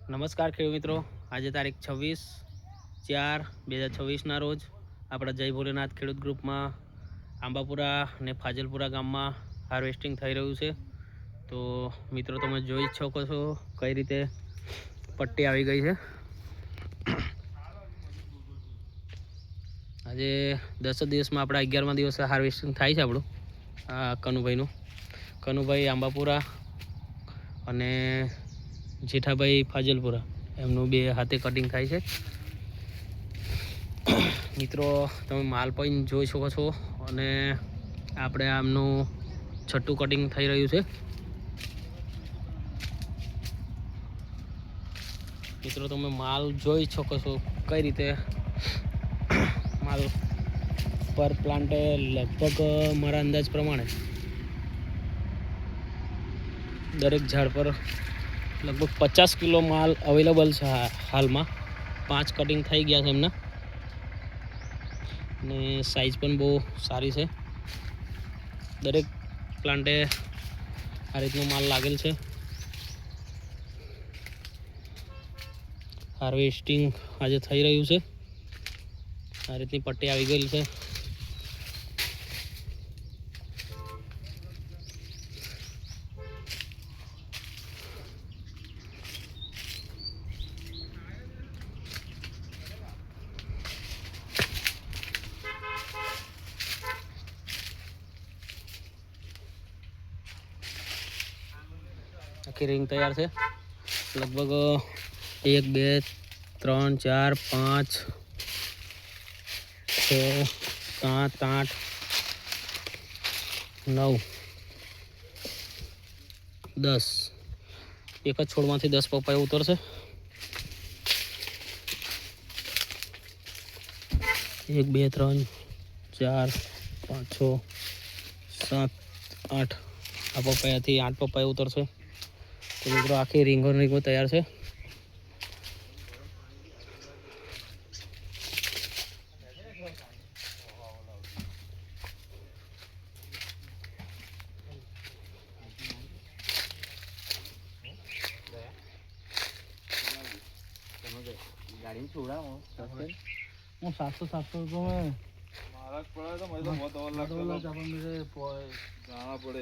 નમસ્કાર ખેડૂત મિત્રો, આજે તારીખ 26/4/2026ના રોજ આપણા જય ભોલેનાથ ખેડૂત ગ્રુપમાં આંબાપુરા અને ફાજલપુરા ગામમાં હાર્વેસ્ટિંગ થઈ રહ્યું છે. તો મિત્રો તમે જોઈ શકો છો કઈ રીતે પટ્ટી આવી ગઈ છે. આજે 10 દિવસમાં આપણા 11મા દિવસે હાર્વેસ્ટિંગ થાય છે આપણું કનુભાઈ આંબાપુરા અને જેઠાભાઈ ફાજલપુરા એમનું બે હાથે કટિંગ થાય છે. મિત્રો તમે માલ પણ જોઈ શકો છો અને આપણે આમનું છઠ્ઠું કટિંગ થઈ રહ્યું છે. મિત્રો તમે માલ જોઈ શકો છો કઈ રીતે માલ પર પ્લાન્ટે લગભગ મારા અંદાજ પ્રમાણે દરેક ઝાડ પર લગભગ 50 કિલો માલ અવેલેબલ છે. હાલમાં 5 કટિંગ થઈ ગયા છે એમના ને સાઈઝ પણ બહુ સારી છે. દરેક પ્લાન્ટે આ રીતનો માલ લાગેલ છે. હાર્વેસ્ટિંગ આજે થઈ રહ્યું છે. આ રીતની પટ્ટી આવી ગયેલી છે. આખી રિંગ તૈયાર છે. લગભગ 1 2 3 4 5 6 7 8 9 10 એક જ છોડમાંથી 10 પપૈયા ઉતરશે. 1 2 3 4 5 6 7 8 આ પપૈયાથી 8 પપૈયા ઉતરશે. તો મિત્રો આખી રીંગો તૈયાર છે. गाड़ी में छोड़ा हूँ 700 रुपये में महाराज पड़ा तो मैं तो बहुत और लग जाना पड़े